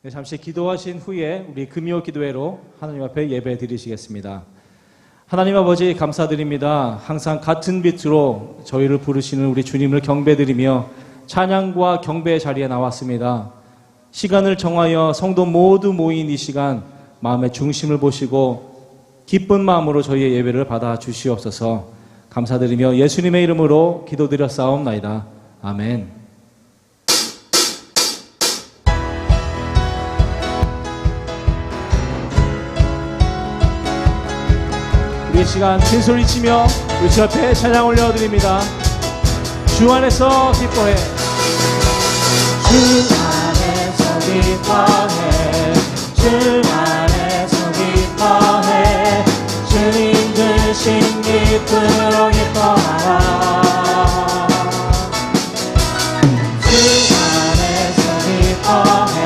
네, 잠시 기도하신 후에 우리 금요 기도회로 하나님 앞에 예배 드리시겠습니다. 하나님 아버지 감사드립니다. 항상 같은 빛으로 저희를 부르시는 우리 주님을 경배드리며 찬양과 경배의 자리에 나왔습니다. 시간을 정하여 성도 모두 모인 이 시간 마음의 중심을 보시고 기쁜 마음으로 저희의 예배를 받아 주시옵소서. 감사드리며 예수님의 이름으로 기도드렸사옵나이다. 아멘. 이 시간 큰 소리치며 우리 주 앞에 찬양 올려드립니다. 주 안에서 기뻐해, 주 안에서 기뻐해, 주 안에서 기뻐해, 주님 주신 기쁨으로 기뻐하라. 주 안에서 기뻐해,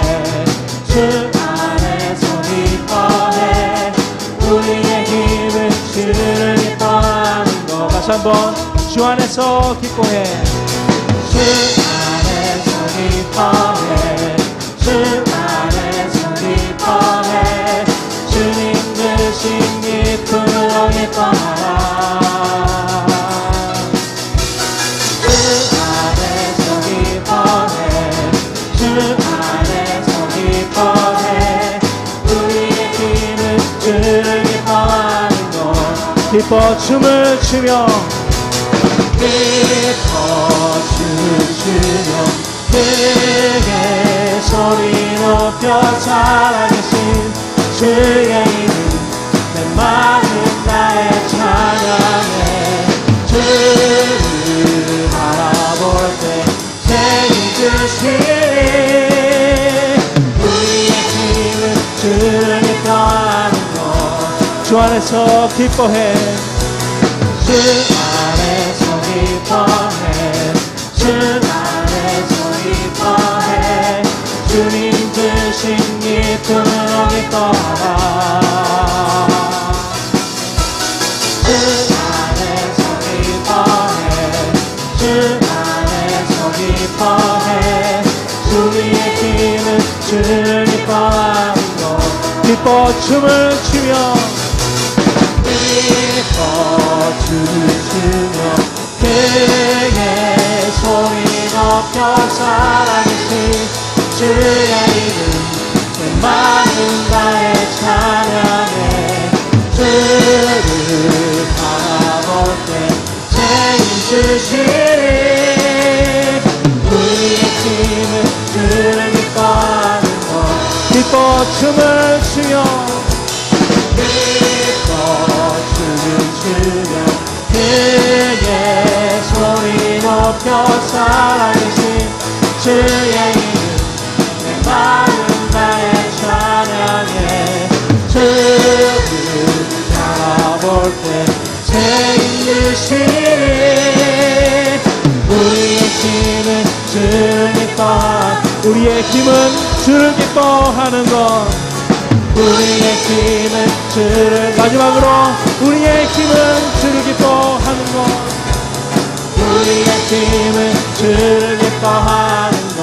주 안에서 기뻐해, 우리의 힘은 주를 기뻐하는 것. 다시 한번 주 안에서 기뻐해, 주 안에서 기뻐해, 주 안에서 기뻐해, 주님 주신 기쁨으로 기뻐하라. 주 안에서 기뻐해, 주 안에서 기뻐해, 우리의 힘은 주를 기뻐하는 것. 기뻐 춤을 추며 기뻐 춤을 추며 크게 소리 높여 살아계신 주의 이름 내 마음 나의 찬양해. 주를 바라볼 때 생이 주시니 우리의 힘은 주를 기뻐하는 것. 주 안에서 기뻐해, 주 안에서 기뻐해, 주 안에서 기뻐해, 주님 주신 기쁨으로 기뻐하라. 주 안에서 기뻐해, 주 안에서 기뻐해, 주의 힘은 주를 기뻐하는 것. 기뻐 춤을 추며 기뻐 춤을 추며 크게 소리 높여 살아계신 주의 이름 내 마음 다해 찬양해. 주를 바라볼 때 책임지시니 우리의 힘은 주를 기뻐하는 것. 기뻐 춤을 추며 기뻐 춤을 추며 크게 소리 높여 살아계신 주의 이름 내 마음 다해 찬양해. 주를 바라볼 때 책임지시니 우리의 힘은 주를 기뻐하는. 우리의 힘은 주를 기뻐하는 것. 우리의 힘은 주를 마지막으로 우리의 힘은 주를 기뻐하는 것. 우리의 힘은 주를 기뻐하는 것.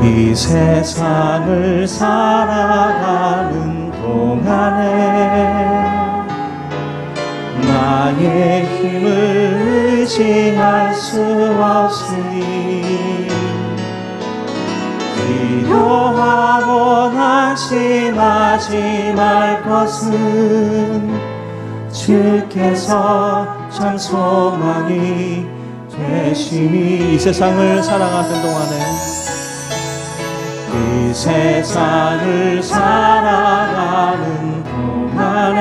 이 세상을 살아가는 동안에 나의 힘을 의지할 수 없으니 필요하고 낙심하지 말 것은 주께서 참 소망이 되시니. 이 세상을 살아가는 동안에 이 세상을 살아가는 동안에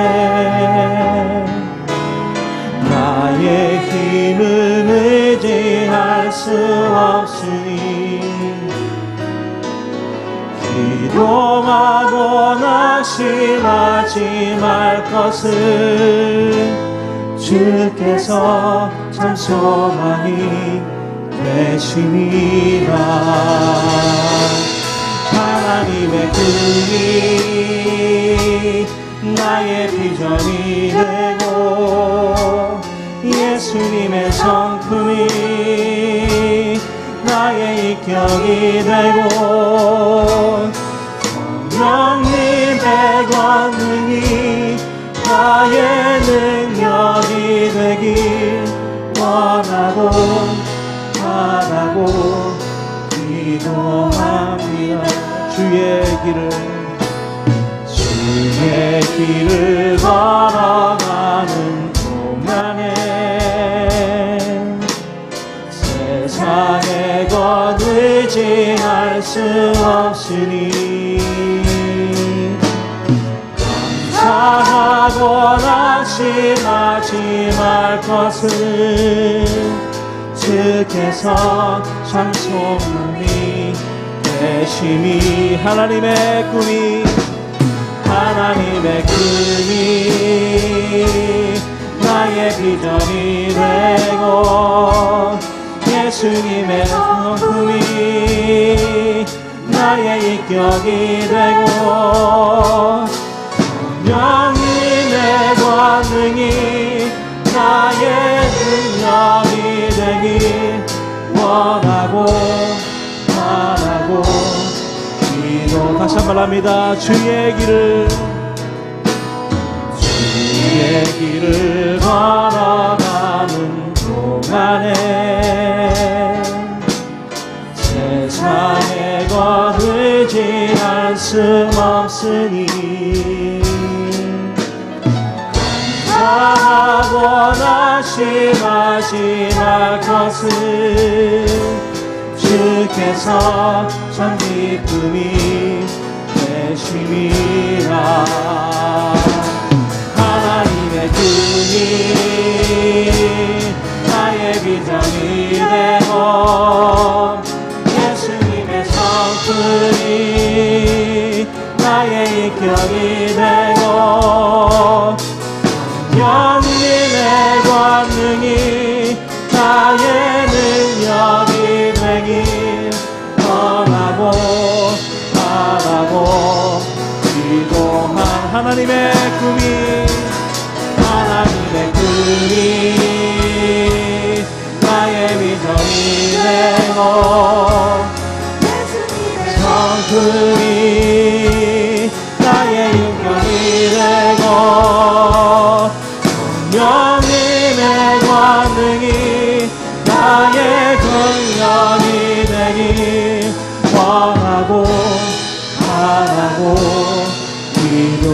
나의 힘을 의지할 수 없으니 기도하고 낙심하지 말 것을 주께서 참 소망이 되심이라. 하나님의 꿈이 나의 비전이 되고 예수님의 성품이 나의 인격이 되고 성령님의 권능이 나의 능력이 되길 원하고 바라고 기도합니다. 주의 길을 걸어가는 동안에 세상의 것 의지할 수 없으니 감사하고 낙심하지 말 것을 주께서 참 소망이 되심이. 하나님의 꿈이 나의 비전이 되고 예수님의 성품이 나의 인격이 되고 성령님의 권능이 나의 능력이 되길 원하고 바라고 기도. 다시 한번 합니다. 주의 길을 걸어가는 동안에 세상의 것 의지할 수 없으니 감사하고 낙심하지 말 것을 주께서 참 기쁨이 되심이라. 하나님의 꿈이 나의 비전이 되고 예수님의 성품이 나의 인격이 되고 성령님의 권능이 나의 능력이 되길 원하고 바라고 기도한 하나님의 꿈이 나의 비전이 되고 성품이 나의 인격이 되고 성령님의 권능이 나의 권력이 되길 원하고 바라고 기도.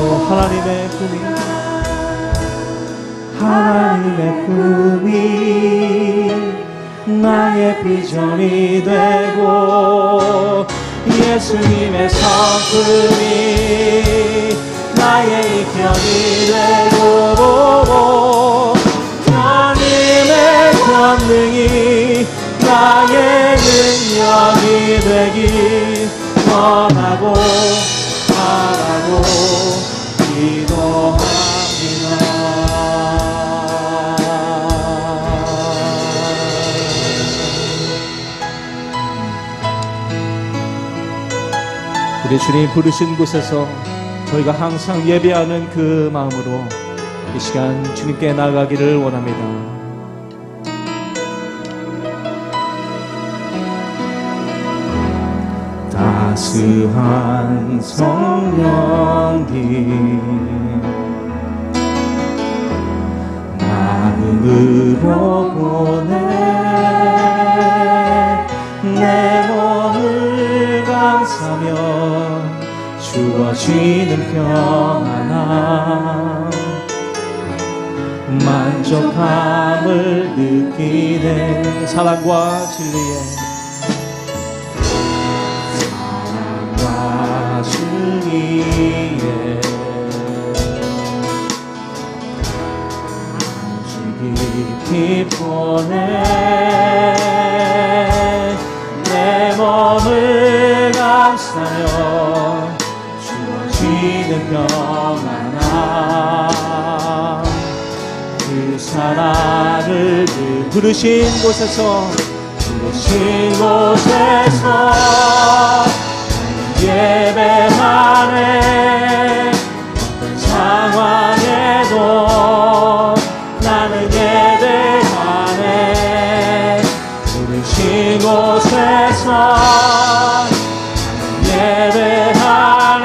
하나님의 꿈이 나의 비전이 되고 예수님의 성품이 나의 인격이 되고 하나님의 권능이 나의 능력이 되길 원하고 바라고 기도합니다. 우리 주님 부르신 곳에서 저희가 항상 예배하는 그 마음으로 이 시간 주님께 나아가기를 원합니다. 따스한 성령님 마음으로 보내 내 몸을 감싸며 주어지는 평안함 만족함을 느끼는 사랑과 진리에 주기에 아주 깊이 보내 내 몸을 감싸며 부르신 곳에서 예배하네. 어떤 상황에도 나는 예배하네. 부르신 곳에서 예배하네.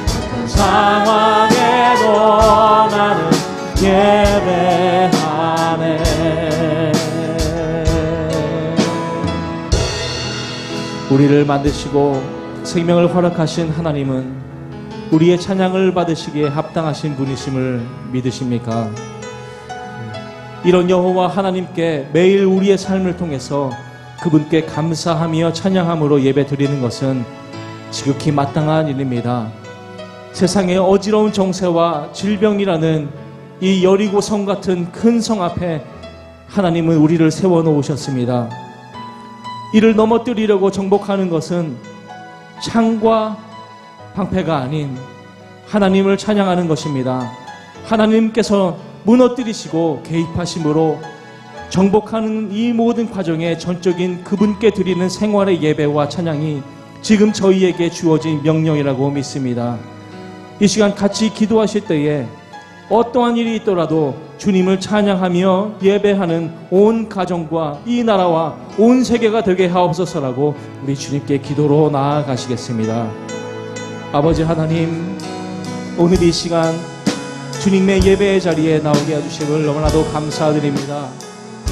어떤 상황에도 나는 예배하네. 우리를 만드시고 생명을 허락하신 하나님은 우리의 찬양을 받으시기에 합당하신 분이심을 믿으십니까? 이런 여호와 하나님께 매일 우리의 삶을 통해서 그분께 감사하며 찬양함으로 예배 드리는 것은 지극히 마땅한 일입니다. 세상의 어지러운 정세와 질병이라는 이 여리고 성 같은 큰 성 앞에 하나님은 우리를 세워놓으셨습니다. 이를 넘어뜨리려고 정복하는 것은 창과 방패가 아닌 하나님을 찬양하는 것입니다. 하나님께서 무너뜨리시고 개입하심으로 정복하는 이 모든 과정에 전적인 그분께 드리는 생활의 예배와 찬양이 지금 저희에게 주어진 명령이라고 믿습니다. 이 시간 같이 기도하실 때에 어떠한 일이 있더라도 주님을 찬양하며 예배하는 온 가정과 이 나라와 온 세계가 되게 하옵소서라고 우리 주님께 기도로 나아가시겠습니다. 아버지 하나님, 오늘 이 시간 주님의 예배의 자리에 나오게 해주심을 너무나도 감사드립니다.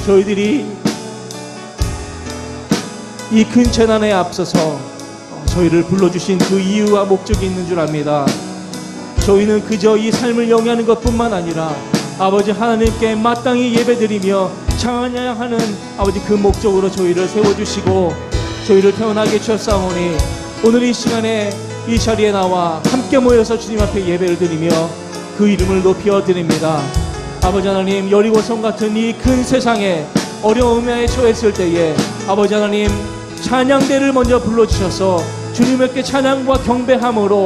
저희들이 이 큰 재난에 앞서서 저희를 불러주신 그 이유와 목적이 있는 줄 압니다. 저희는 그저 이 삶을 영위하는 것뿐만 아니라 아버지 하나님께 마땅히 예배드리며 찬양하는 아버지 그 목적으로 저희를 세워주시고 저희를 태어나게 주셨사오니 오늘 이 시간에 이 자리에 나와 함께 모여서 주님 앞에 예배를 드리며 그 이름을 높여 드립니다. 아버지 하나님, 여리고성 같은 이 큰 세상에 어려움에 처했을 때에 아버지 하나님 찬양대를 먼저 불러주셔서 주님께 찬양과 경배함으로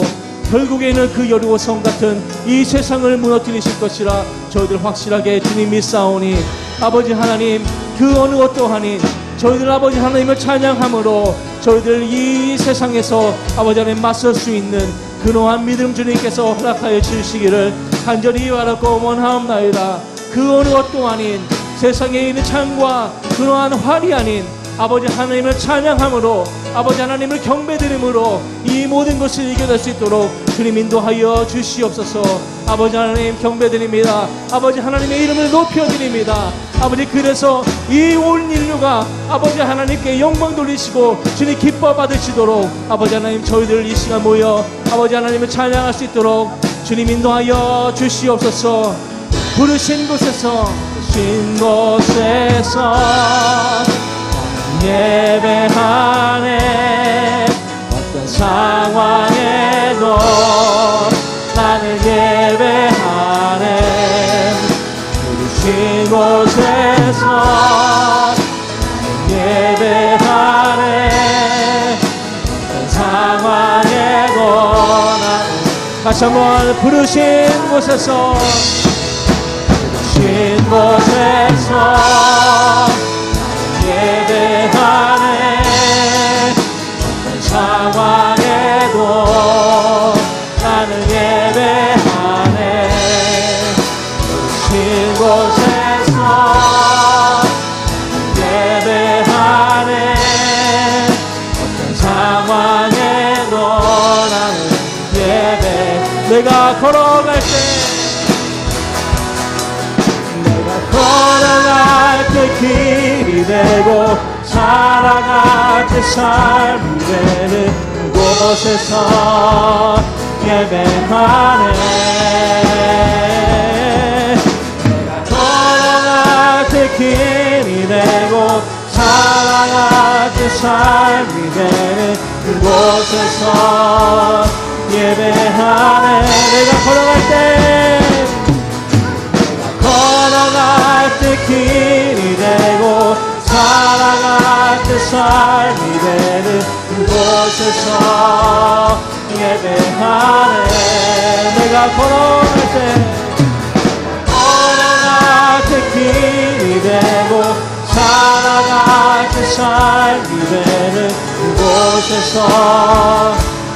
결국에는 그 여리고성 같은 이 세상을 무너뜨리실 것이라 저희들 확실하게 주님 믿사오니 아버지 하나님, 그 어느 것도 아닌 저희들 아버지 하나님을 찬양함으로 저희들 이 세상에서 아버지 하나님 맞설 수 있는 그러한 믿음 주님께서 허락하여 주시기를 간절히 바라고 원하옵나이다. 그 어느 것도 아닌 세상에 있는 창과 그러한 활이 아닌 아버지 하나님을 찬양함으로 아버지 하나님을 경배드림으로 이 모든 것을 이겨낼 수 있도록 주님 인도하여 주시옵소서. 아버지 하나님 경배드립니다. 아버지 하나님의 이름을 높여드립니다. 아버지, 그래서 이 온 인류가 아버지 하나님께 영광 돌리시고 주님 기뻐 받으시도록 아버지 하나님 저희들 이 시간 모여 아버지 하나님을 찬양할 수 있도록 주님 인도하여 주시옵소서. 부르신 곳에서 예배하네. 어떤 상황에도 나는 예배하네. 부르신 곳에서 예배하네. 어떤 상황에도 나는 다시 한번 부르신 곳에서 예배하네. 어떤 상황에도 나는 예배하네. 부르신 곳에서 예배하네. 어떤 상황에도 나는 예배. 내가 걸어갈 때 걸어갈 때 길이 되고 살아갈 때 삶이 되는 곳에서 예배하네. 내가 걸어갈 때 길이 되고 살아갈 때 삶이 되는 그곳에서 예배하네. 내가 걸어갈 때 길이 되고 살아갈 때 삶이 되는 그곳에서 예배하네. 내가 걸어갈 때 길이 증인이 되고 살아갈 그 삶이 되는 그곳에서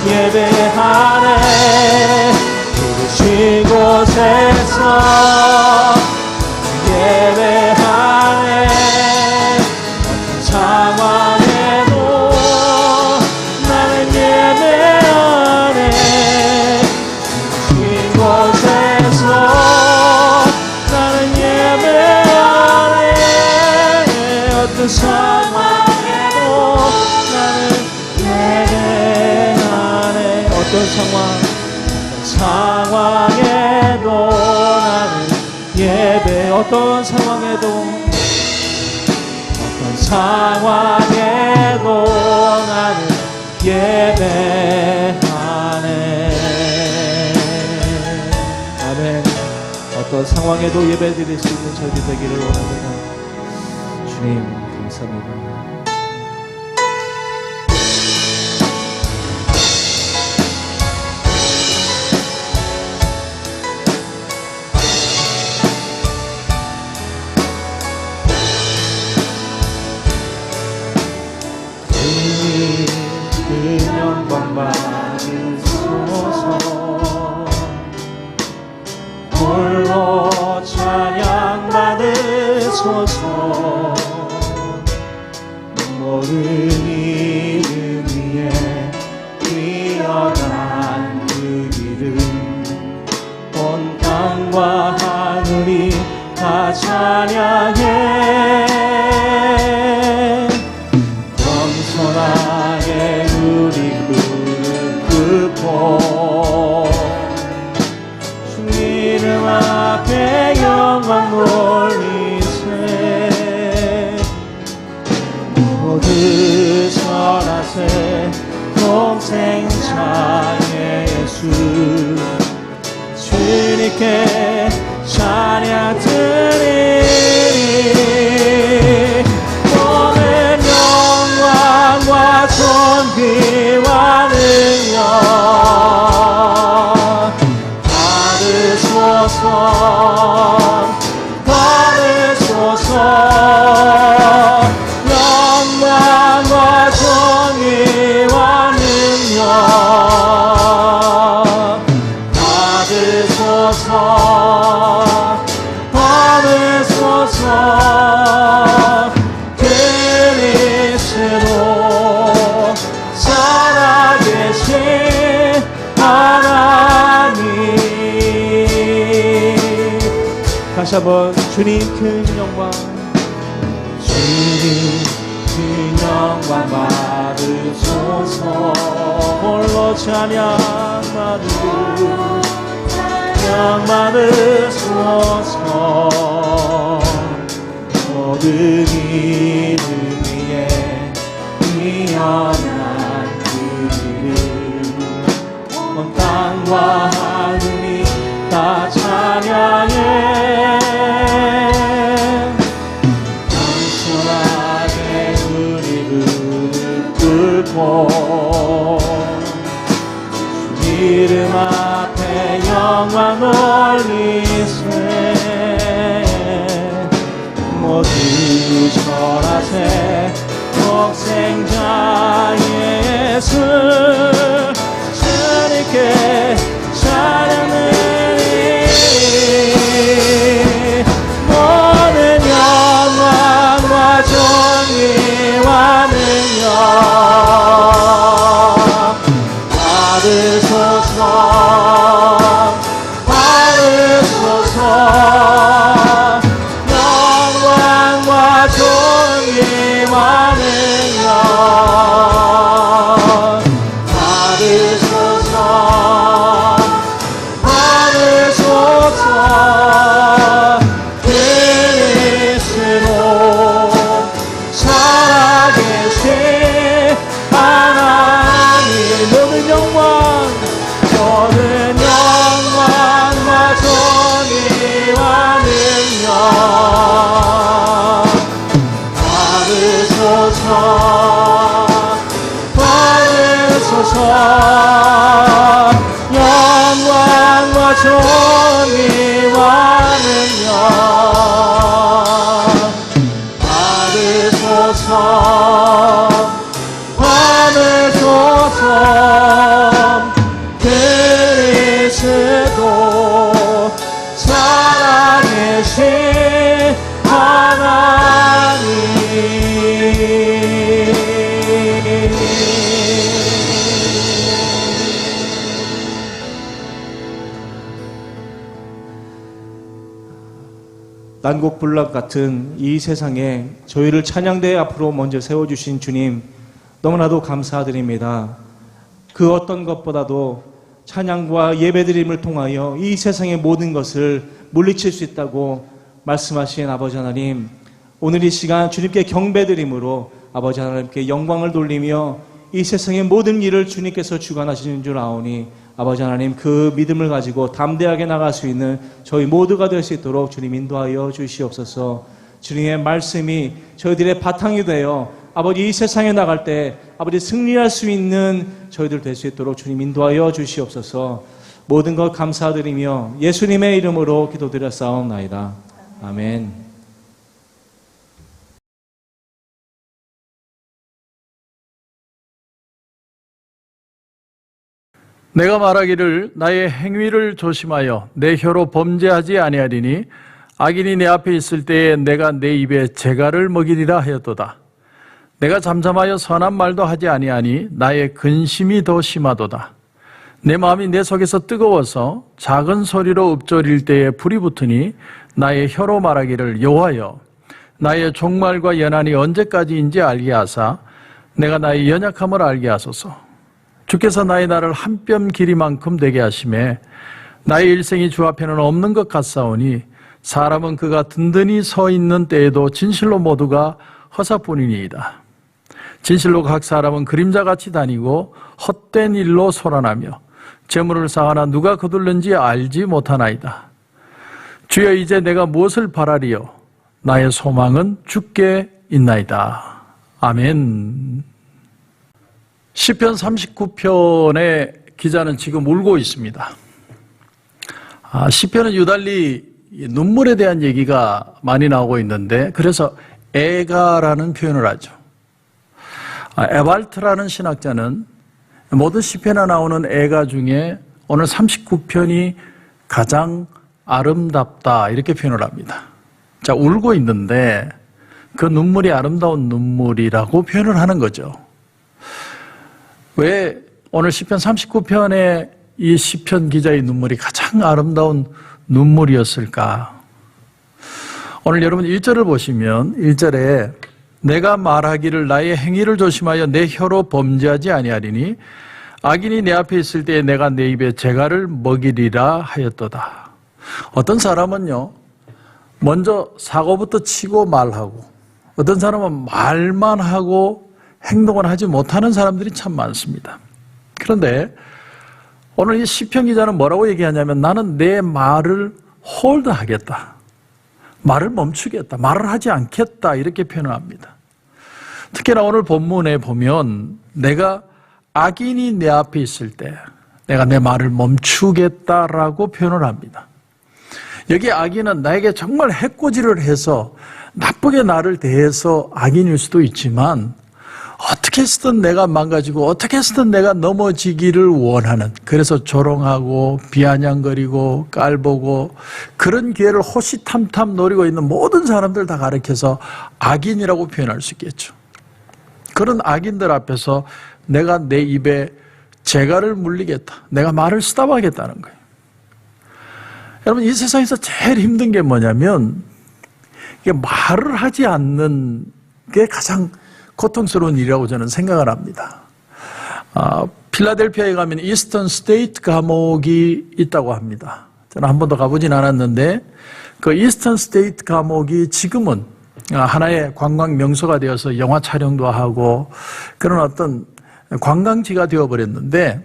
예배하네. 부르신 곳에서 예배하네. 어떤 상황에도 나는 예배하네. 부르신 곳에서 나는 예배하네. 어떤 상황에도 나는 예배하네. 어떤 상황에도 나는 예배. 어떤 상황에도 나는 예배하네. 아멘. 어떤 상황에도 예배 드릴 수 있는 저희들 되기를 원합니다. 주님 감사합니다. 그 영광 받으소서. 홀로 찬양 받으소서. 모든 이름 위에 뛰어난 그 이름 온 땅과 하늘이 다 찬양해. 겸손하게 우리 그 복 주 이름 앞에 영광 돌리세. 모두 절하세. 동생자의 예수 주님께 찬양 드리리. 모든 영광과 존귀와 능력 받으소서. 영광과 존귀와 능력 받으소서. 그리스도 살아계신 하나님. 다시 한번 주님 큰 영광. 주님 그 영광 받으소서. 홀로 찬양 받으소서. 모든 이름 위에 뛰어난 그 이름 온 땅과 하늘이 다 찬양해. 겸손하게 우리 꿇고 주 이름 앞에 영광 돌리세. 모두 절하세. 독생자 예수 주님께 찬양 드리리. 모든 영광과 존귀와 능력 받으소서. 영광과 존귀와 능력 받으소서. 그리스도 살아계신 하나님. 모든 영광과 존귀와 난곡불락 같은 이 세상에 저희를 찬양대회 앞으로 먼저 세워주신 주님 너무나도 감사드립니다. 그 어떤 것보다도 찬양과 예배드림을 통하여 이 세상의 모든 것을 물리칠 수 있다고 말씀하신 아버지 하나님, 오늘 이 시간 주님께 경배드림으로 아버지 하나님께 영광을 돌리며 이 세상의 모든 일을 주님께서 주관하시는 줄 아오니 아버지 하나님, 그 믿음을 가지고 담대하게 나갈 수 있는 저희 모두가 될 수 있도록 주님 인도하여 주시옵소서. 주님의 말씀이 저희들의 바탕이 되어 아버지 이 세상에 나갈 때 아버지 승리할 수 있는 저희들 될 수 있도록 주님 인도하여 주시옵소서. 모든 것 감사드리며 예수님의 이름으로 기도드렸사옵나이다. 아멘. 내가 말하기를 나의 행위를 조심하여 내 혀로 범죄하지 아니하리니 악인이 내 앞에 있을 때에 내가 내 입에 재갈을 먹이리라 하였도다. 내가 잠잠하여 선한 말도 하지 아니하니 나의 근심이 더 심하도다. 내 마음이 내 속에서 뜨거워서 작은 소리로 읊조릴 때에 불이 붙으니 나의 혀로 말하기를 여호와여 나의 종말과 연한이 언제까지인지 알게 하사 내가 나의 연약함을 알게 하소서. 주께서 나의 날을 한 뼘 길이만큼 되게 하심에 나의 일생이 주 앞에는 없는 것 같사오니 사람은 그가 든든히 서 있는 때에도 진실로 모두가 허사뿐이니이다. 진실로 각 사람은 그림자같이 다니고 헛된 일로 소란하며 재물을 쌓아나 누가 거둘는지 알지 못하나이다. 주여 이제 내가 무엇을 바라리요? 나의 소망은 주께 있나이다. 아멘. 시편 39편의 기자는 지금 울고 있습니다. 시편은 유달리 눈물에 대한 얘기가 많이 나오고 있는데 그래서 애가라는 표현을 하죠. 에발트라는 신학자는 모든 시편에 나오는 애가 중에 오늘 39편이 가장 아름답다 이렇게 표현을 합니다. 자, 울고 있는데 그 눈물이 아름다운 눈물이라고 표현을 하는 거죠. 왜 오늘 시편 39편의 이 시편 기자의 눈물이 가장 아름다운 눈물이었을까? 오늘 여러분 1절을 보시면 1절에 내가 말하기를 나의 행위를 조심하여 내 혀로 범죄하지 아니하리니 악인이 내 앞에 있을 때에 내가 내 입에 재갈을 먹이리라 하였도다. 어떤 사람은요 먼저 사고부터 치고 말하고 어떤 사람은 말만 하고 행동을 하지 못하는 사람들이 참 많습니다. 그런데 오늘 이 시편 기자는 뭐라고 얘기하냐면 나는 내 말을 홀드하겠다. 말을 멈추겠다. 말을 하지 않겠다. 이렇게 표현을 합니다. 특히나 오늘 본문에 보면 내가 악인이 내 앞에 있을 때 내가 내 말을 멈추겠다라고 표현을 합니다. 여기 악인은 나에게 정말 해코지를 해서 나쁘게 나를 대해서 악인일 수도 있지만 어떻게 해서든 내가 망가지고 어떻게 해서든 내가 넘어지기를 원하는 그래서 조롱하고 비아냥거리고 깔보고 그런 기회를 호시탐탐 노리고 있는 모든 사람들 다 가리켜서 악인이라고 표현할 수 있겠죠. 그런 악인들 앞에서 내가 내 입에 재갈을 물리겠다. 내가 말을 쓰다하겠다는 거예요. 여러분 이 세상에서 제일 힘든 게 뭐냐면 이게 말을 하지 않는 게 가장 고통스러운 일이라고 저는 생각을 합니다. 필라델피아에 가면 이스턴 스테이트 감옥이 있다고 합니다. 저는 한 번도 가보진 않았는데 그 이스턴 스테이트 감옥이 지금은 하나의 관광 명소가 되어서 영화 촬영도 하고 그런 어떤 관광지가 되어버렸는데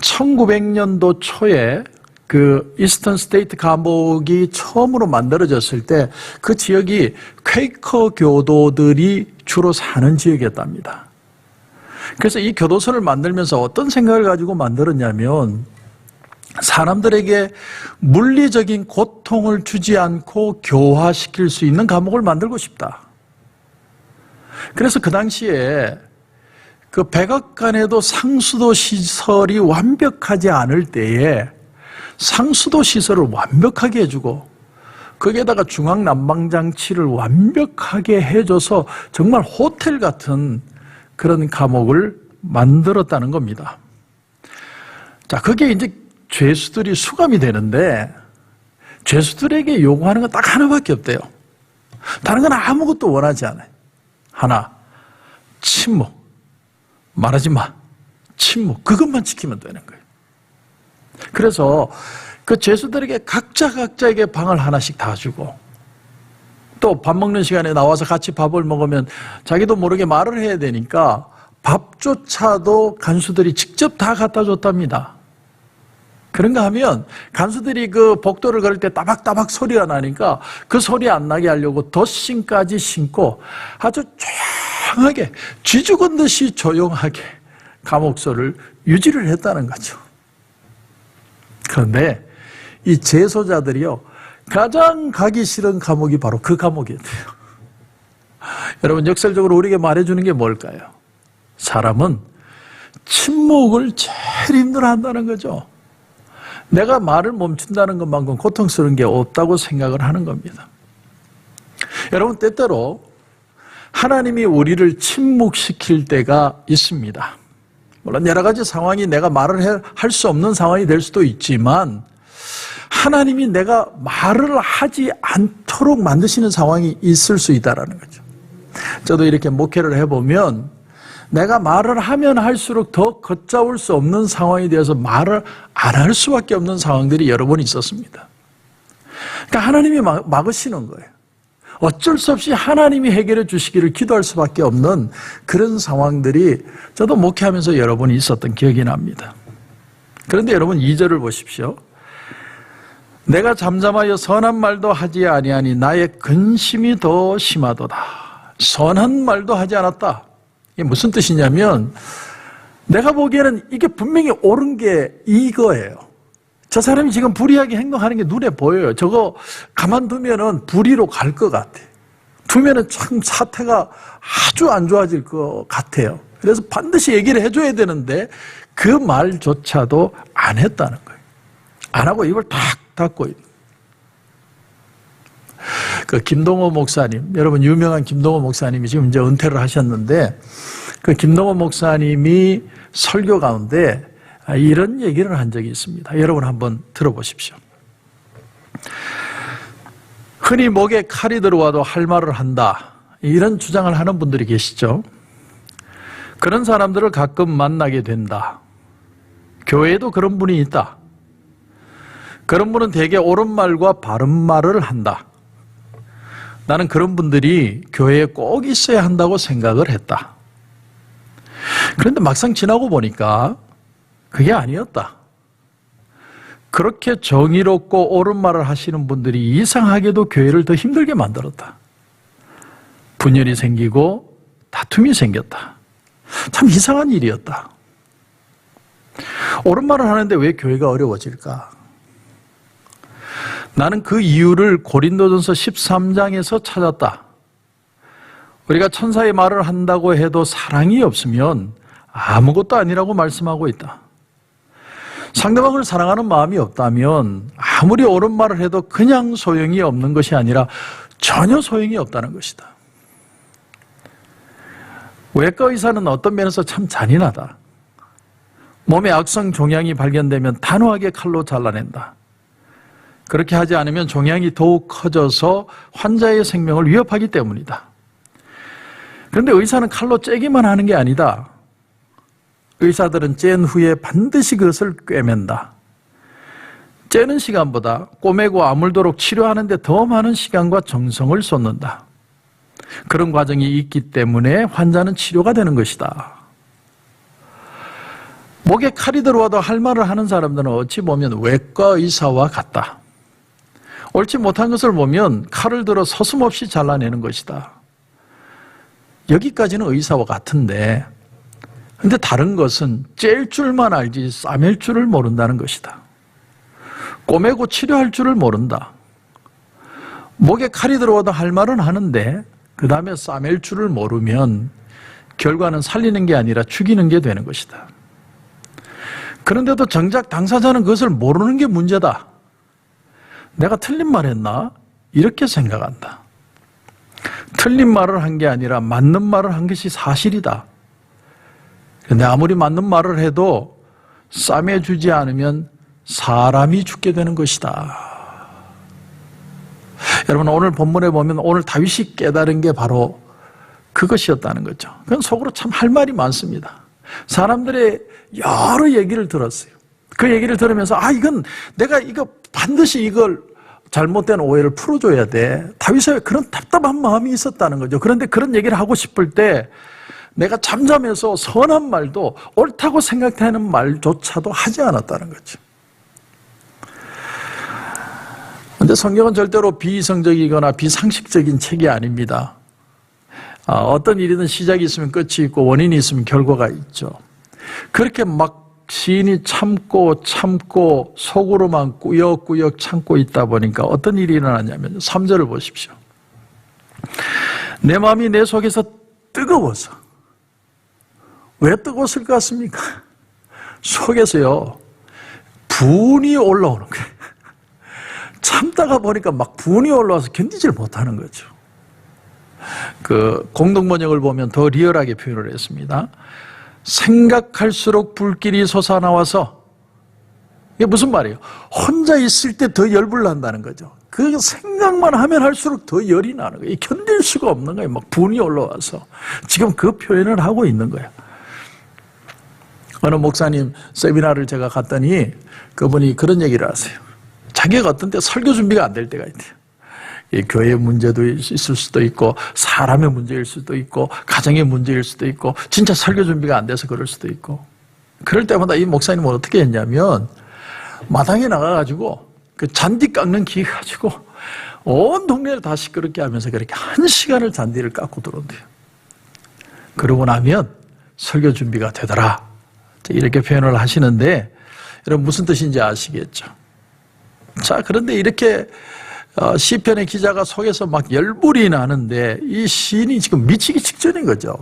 1900년도 초에 그 이스턴 스테이트 감옥이 처음으로 만들어졌을 때 그 지역이 퀘이커 교도들이 주로 사는 지역이었답니다. 그래서 이 교도소를 만들면서 어떤 생각을 가지고 만들었냐면 사람들에게 물리적인 고통을 주지 않고 교화시킬 수 있는 감옥을 만들고 싶다. 그래서 그 당시에 그 백악관에도 상수도 시설이 완벽하지 않을 때에 상수도 시설을 완벽하게 해주고 거기에다가 중앙난방장치를 완벽하게 해줘서 정말 호텔 같은 그런 감옥을 만들었다는 겁니다. 자, 그게 이제 죄수들이 수감이 되는데 죄수들에게 요구하는 건 딱 하나밖에 없대요. 다른 건 아무것도 원하지 않아요. 하나, 침묵. 말하지 마. 침묵. 그것만 지키면 되는 거예요. 그래서 그 죄수들에게 각자에게 방을 하나씩 다 주고, 또 밥 먹는 시간에 나와서 같이 밥을 먹으면 자기도 모르게 말을 해야 되니까 밥조차도 간수들이 직접 다 갖다 줬답니다. 그런가 하면 간수들이 그 복도를 걸을 때 따박따박 소리가 나니까 그 소리 안 나게 하려고 덧신까지 신고 아주 조용하게, 쥐 죽은 듯이 조용하게 감옥소를 유지를 했다는 거죠. 그런데 이 재소자들이요, 가장 가기 싫은 감옥이 바로 그 감옥이에요. 여러분, 역설적으로 우리에게 말해주는 게 뭘까요? 사람은 침묵을 제일 힘들어한다는 거죠. 내가 말을 멈춘다는 것만큼 고통스러운 게 없다고 생각을 하는 겁니다. 여러분, 때때로 하나님이 우리를 침묵시킬 때가 있습니다. 물론 여러 가지 상황이 내가 말을 할 수 없는 상황이 될 수도 있지만 하나님이 내가 말을 하지 않도록 만드시는 상황이 있을 수 있다는 거죠. 저도 이렇게 목회를 해보면 내가 말을 하면 할수록 더 걷잡을 수 없는 상황이 되어서 말을 안 할 수밖에 없는 상황들이 여러 번 있었습니다. 그러니까 하나님이 막으시는 거예요. 어쩔 수 없이 하나님이 해결해 주시기를 기도할 수밖에 없는 그런 상황들이 저도 목회하면서 여러 번 있었던 기억이 납니다. 그런데 여러분, 2절을 보십시오. 내가 잠잠하여 선한 말도 하지 아니하니 나의 근심이 더 심하도다. 선한 말도 하지 않았다. 이게 무슨 뜻이냐면 내가 보기에는 이게 분명히 옳은 게 이거예요. 저 사람이 지금 불의하게 행동하는 게 눈에 보여요. 저거 가만두면은 불의로 갈 것 같아. 두면은 참 사태가 아주 안 좋아질 것 같아요. 그래서 반드시 얘기를 해줘야 되는데 그 말조차도 안 했다는 거예요. 안 하고 입을 탁 닫고 있는. 그 김동호 목사님, 여러분 유명한 김동호 목사님이 지금 이제 은퇴를 하셨는데 그 김동호 목사님이 설교 가운데 이런 얘기를 한 적이 있습니다. 여러분 한번 들어보십시오. 흔히 목에 칼이 들어와도 할 말을 한다. 이런 주장을 하는 분들이 계시죠. 그런 사람들을 가끔 만나게 된다. 교회에도 그런 분이 있다. 그런 분은 대개 옳은 말과 바른 말을 한다. 나는 그런 분들이 교회에 꼭 있어야 한다고 생각을 했다. 그런데 막상 지나고 보니까 그게 아니었다. 그렇게 정의롭고 옳은 말을 하시는 분들이 이상하게도 교회를 더 힘들게 만들었다. 분열이 생기고 다툼이 생겼다. 참 이상한 일이었다. 옳은 말을 하는데 왜 교회가 어려워질까? 나는 그 이유를 고린도전서 13장에서 찾았다. 우리가 천사의 말을 한다고 해도 사랑이 없으면 아무것도 아니라고 말씀하고 있다. 상대방을 사랑하는 마음이 없다면 아무리 옳은 말을 해도 그냥 소용이 없는 것이 아니라 전혀 소용이 없다는 것이다. 외과 의사는 어떤 면에서 참 잔인하다. 몸에 악성 종양이 발견되면 단호하게 칼로 잘라낸다. 그렇게 하지 않으면 종양이 더욱 커져서 환자의 생명을 위협하기 때문이다. 그런데 의사는 칼로 째기만 하는 게 아니다. 의사들은 짠 후에 반드시 그것을 꿰맨다. 째는 시간보다 꼬매고 아물도록 치료하는 데 더 많은 시간과 정성을 쏟는다. 그런 과정이 있기 때문에 환자는 치료가 되는 것이다. 목에 칼이 들어와도 할 말을 하는 사람들은 어찌 보면 외과 의사와 같다. 옳지 못한 것을 보면 칼을 들어 서슴없이 잘라내는 것이다. 여기까지는 의사와 같은데, 근데 다른 것은 찔 줄만 알지 싸맬 줄을 모른다는 것이다. 꼬매고 치료할 줄을 모른다. 목에 칼이 들어와도 할 말은 하는데 그 다음에 싸맬 줄을 모르면 결과는 살리는 게 아니라 죽이는 게 되는 것이다. 그런데도 정작 당사자는 그것을 모르는 게 문제다. 내가 틀린 말 했나? 이렇게 생각한다. 틀린 말을 한 게 아니라 맞는 말을 한 것이 사실이다. 그런데 아무리 맞는 말을 해도 싸매주지 않으면 사람이 죽게 되는 것이다. 여러분 오늘 본문에 보면 오늘 다윗이 깨달은 게 바로 그것이었다는 거죠. 그건 속으로 참 할 말이 많습니다. 사람들의 여러 얘기를 들었어요. 그 얘기를 들으면서 이건 내가 이거 반드시 이걸 잘못된 오해를 풀어줘야 돼. 다윗의 그런 답답한 마음이 있었다는 거죠. 그런데 그런 얘기를 하고 싶을 때 내가 잠잠해서 선한 말도 옳다고 생각되는 말조차도 하지 않았다는 거죠. 그런데 성경은 절대로 비이성적이거나 비상식적인 책이 아닙니다. 어떤 일이든 시작이 있으면 끝이 있고 원인이 있으면 결과가 있죠. 그렇게 막 시인이 참고 속으로만 꾸역꾸역 참고 있다 보니까 어떤 일이 일어나냐면 3절을 보십시오. 내 마음이 내 속에서 뜨거워서. 왜 뜨거웠을 것 같습니까? 속에서요 분이 올라오는 거예요. 참다가 보니까 막 분이 올라와서 견디질 못하는 거죠. 그 공동번역을 보면 더 리얼하게 표현을 했습니다. 생각할수록 불길이 솟아나와서, 이게 무슨 말이에요? 혼자 있을 때 더 열불 난다는 거죠. 그 생각만 하면 할수록 더 열이 나는 거예요. 견딜 수가 없는 거예요. 막 분이 올라와서. 지금 그 표현을 하고 있는 거예요. 어느 목사님 세미나를 제가 갔더니 그분이 그런 얘기를 하세요. 자기가 어떤 때 설교 준비가 안 될 때가 있대요. 이 교회의 문제도 있을 수도 있고 사람의 문제일 수도 있고 가정의 문제일 수도 있고 진짜 설교 준비가 안 돼서 그럴 수도 있고, 그럴 때마다 이 목사님은 어떻게 했냐면 마당에 나가가지고 그 잔디 깎는 기 가지고 온 동네를 다 시끄럽게 하면서 그렇게 1시간을 잔디를 깎고 들어온대요. 그러고 나면 설교 준비가 되더라, 이렇게 표현을 하시는데 여러분 무슨 뜻인지 아시겠죠? 자, 그런데 이렇게 시편의 기자가 속에서 막 열불이 나는데 이 시인이 지금 미치기 직전인 거죠.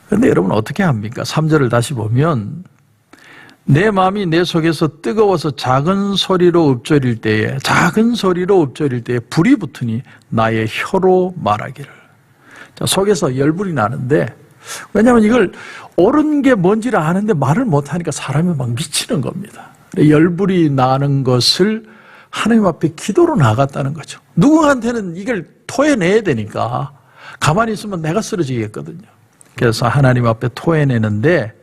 그런데 여러분 어떻게 합니까? 3절을 다시 보면 내 마음이 내 속에서 뜨거워서 작은 소리로 읊조릴 때에 불이 붙으니 나의 혀로 말하기를. 자, 속에서 열불이 나는데, 왜냐하면 이걸 옳은 게 뭔지를 아는데 말을 못하니까 사람이 막 미치는 겁니다. 열불이 나는 것을 하나님 앞에 기도로 나갔다는 거죠. 누구한테는 이걸 토해내야 되니까 가만히 있으면 내가 쓰러지겠거든요. 그래서 하나님 앞에 토해내는데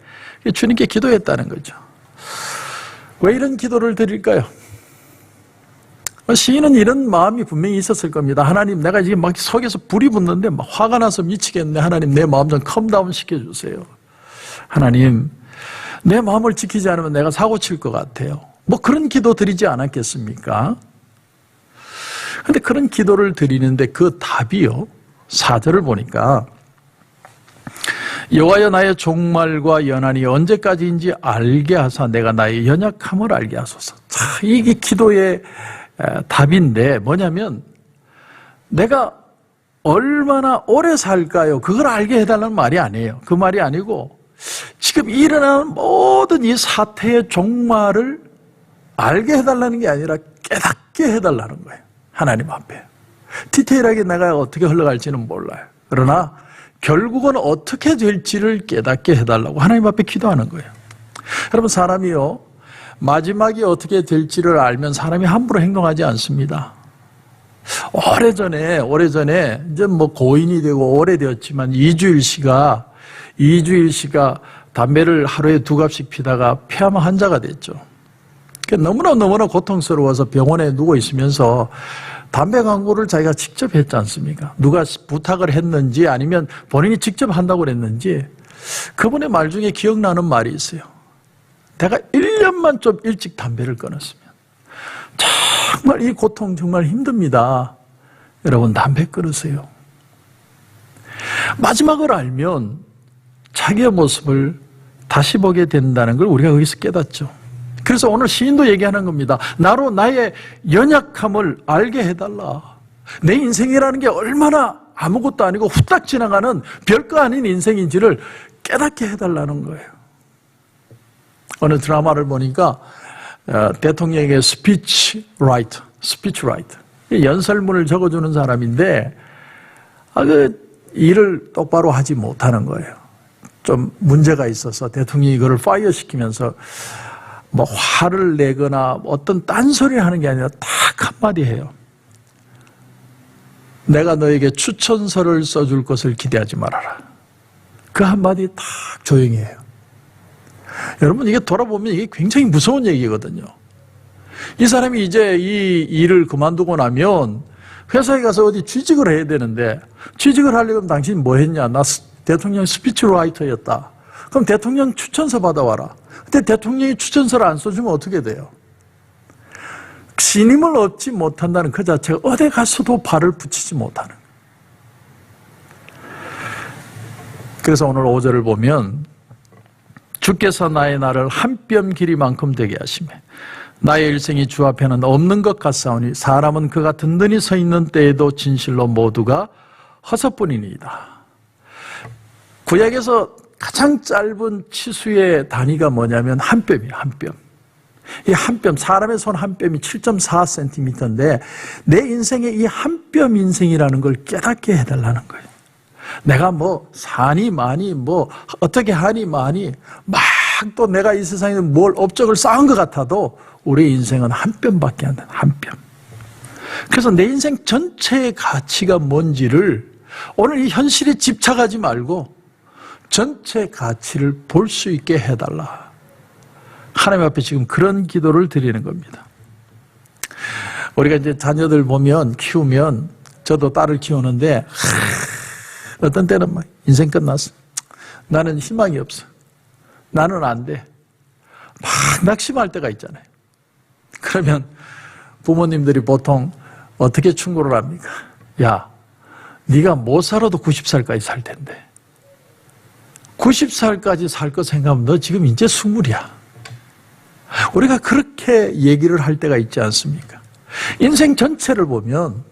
주님께 기도했다는 거죠. 왜 이런 기도를 드릴까요? 시인은 이런 마음이 분명히 있었을 겁니다. 하나님, 내가 지금 막 속에서 불이 붙는데 막 화가 나서 미치겠네. 하나님, 내 마음 좀 컴다운 시켜주세요. 하나님, 내 마음을 지키지 않으면 내가 사고 칠 것 같아요. 뭐 그런 기도 드리지 않았겠습니까? 그런데 그런 기도를 드리는데 그 답이요, 4절을 보니까 여호와여 나의 종말과 연한이 언제까지인지 알게 하사 내가 나의 연약함을 알게 하소서. 자, 이게 기도의 답인데 뭐냐면 내가 얼마나 오래 살까요? 그걸 알게 해달라는 말이 아니에요. 그 말이 아니고 지금 일어나는 모든 이 사태의 종말을 알게 해달라는 게 아니라 깨닫게 해달라는 거예요. 하나님 앞에. 디테일하게 내가 어떻게 흘러갈지는 몰라요. 그러나 결국은 어떻게 될지를 깨닫게 해달라고 하나님 앞에 기도하는 거예요. 여러분, 사람이요, 마지막이 어떻게 될지를 알면 사람이 함부로 행동하지 않습니다. 오래전에 이제 뭐 고인이 되고 오래되었지만 이주일 씨가 담배를 하루에 2갑씩 피다가 폐암 환자가 됐죠. 너무나 고통스러워서 병원에 누워 있으면서 담배 광고를 자기가 직접 했지 않습니까? 누가 부탁을 했는지 아니면 본인이 직접 한다고 그랬는지, 그분의 말 중에 기억나는 말이 있어요. 내가 1년만 좀 일찍 담배를 끊었으면, 정말 이 고통 정말 힘듭니다. 여러분, 담배 끊으세요. 마지막을 알면 자기의 모습을 다시 보게 된다는 걸 우리가 여기서 깨닫죠. 그래서 오늘 시인도 얘기하는 겁니다. 나로 나의 연약함을 알게 해달라. 내 인생이라는 게 얼마나 아무것도 아니고 후딱 지나가는 별거 아닌 인생인지를 깨닫게 해달라는 거예요. 어느 드라마를 보니까 대통령에게 스피치 라이터, 연설문을 적어주는 사람인데 그 일을 똑바로 하지 못하는 거예요. 좀 문제가 있어서 대통령이 이거를 파이어 시키면서 뭐 화를 내거나 어떤 딴소리를 하는 게 아니라 딱 한마디 해요. 내가 너에게 추천서를 써줄 것을 기대하지 말아라. 그 한마디 딱 조용히 해요. 여러분, 이게 돌아보면 이게 굉장히 무서운 얘기거든요. 이 사람이 이제 이 일을 그만두고 나면 회사에 가서 어디 취직을 해야 되는데, 취직을 하려면 당신 뭐 했냐? 나 대통령 스피치라이터였다. 그럼 대통령 추천서 받아와라. 근데 대통령이 추천서를 안 써주면 어떻게 돼요? 신임을 얻지 못한다는 그 자체가 어디 가서도 발을 붙이지 못하는. 그래서 오늘 5절을 보면 주께서 나의 날을 한 뼘 길이만큼 되게 하시매 나의 일생이 주 앞에는 없는 것 같사오니 사람은 그가 든든히 서 있는 때에도 진실로 모두가 허사뿐이니이다. 구약에서 가장 짧은 치수의 단위가 뭐냐면 한 뼘이에요. 한 뼘. 이 한 뼘, 사람의 손 한 뼘이 7.4cm인데 내 인생에 이 한 뼘 인생이라는 걸 깨닫게 해달라는 거예요. 내가 뭐 사니 많이 뭐 어떻게 하니 많이 막 또 내가 이 세상에 뭘 업적을 쌓은 것 같아도 우리 인생은 한 뼘밖에 안 돼. 한 뼘. 그래서 내 인생 전체의 가치가 뭔지를 오늘 이 현실에 집착하지 말고 전체 가치를 볼 수 있게 해달라. 하나님 앞에 지금 그런 기도를 드리는 겁니다. 우리가 이제 자녀들 보면 키우면 저도 딸을 키우는데 어떤 때는 막 인생 끝났어. 나는 희망이 없어. 나는 안 돼. 막 낙심할 때가 있잖아요. 그러면 부모님들이 보통 어떻게 충고를 합니까? 야, 네가 못 살아도 90살까지 살 텐데 90살까지 살 거 생각하면 너 지금 이제 20이야. 우리가 그렇게 얘기를 할 때가 있지 않습니까? 인생 전체를 보면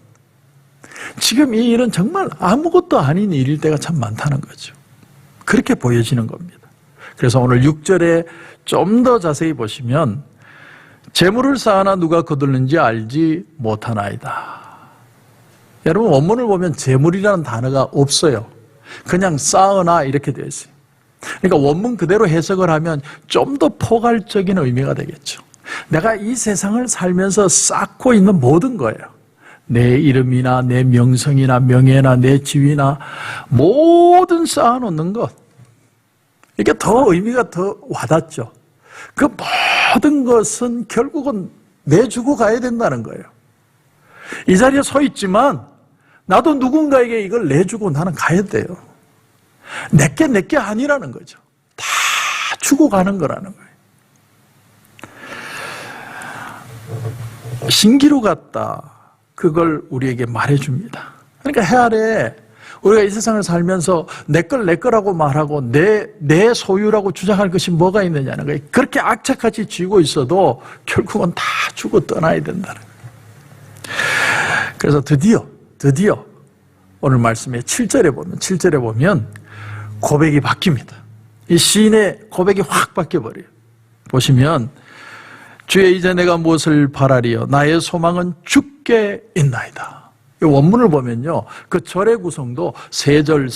지금 이 일은 정말 아무것도 아닌 일일 때가 참 많다는 거죠. 그렇게 보여지는 겁니다. 그래서 오늘 6절에 좀 더 자세히 보시면 재물을 쌓아나 누가 거둘는지 알지 못하나이다. 여러분 원문을 보면 재물이라는 단어가 없어요. 그냥 쌓으나 이렇게 되어 있어요. 그러니까 원문 그대로 해석을 하면 좀 더 포괄적인 의미가 되겠죠. 내가 이 세상을 살면서 쌓고 있는 모든 거예요. 내 이름이나 내 명성이나 명예나 내 지위나 모든 쌓아놓는 것. 이게 더 의미가 더 와닿죠. 그 모든 것은 결국은 내주고 가야 된다는 거예요. 이 자리에 서 있지만 나도 누군가에게 이걸 내주고 나는 가야 돼요. 내게 아니라는 거죠. 다 주고 가는 거라는 거예요. 신기루 같다. 그걸 우리에게 말해줍니다. 그러니까 해 아래 우리가 이 세상을 살면서 내 거라고 말하고 내 소유라고 주장할 것이 뭐가 있느냐는 거예요. 그렇게 악착같이 쥐고 있어도 결국은 다 주고 떠나야 된다는 거예요. 그래서 드디어 오늘 말씀의 7절에 보면 고백이 바뀝니다. 이 시인의 고백이 확 바뀌어버려요. 보시면 주의 이제 내가 무엇을 바라리요 나의 소망은 주께 있나이다. 이 원문을 보면요 그 절의 구성도 세 절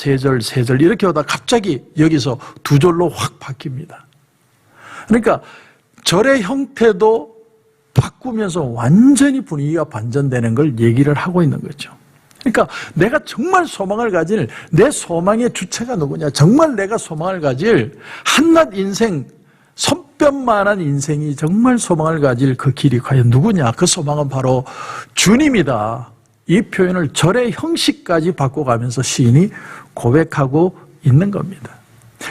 이렇게 오다 갑자기 여기서 두 절로 확 바뀝니다. 그러니까 절의 형태도 바꾸면서 완전히 분위기가 반전되는 걸 얘기를 하고 있는 거죠. 그러니까 내가 정말 소망을 가질 내 소망의 주체가 누구냐, 정말 내가 소망을 가질 한낱 인생 손뼉만한 인생이 정말 소망을 가질 그 길이 과연 누구냐, 그 소망은 바로 주님이다. 이 표현을 절의 형식까지 바꿔가면서 시인이 고백하고 있는 겁니다.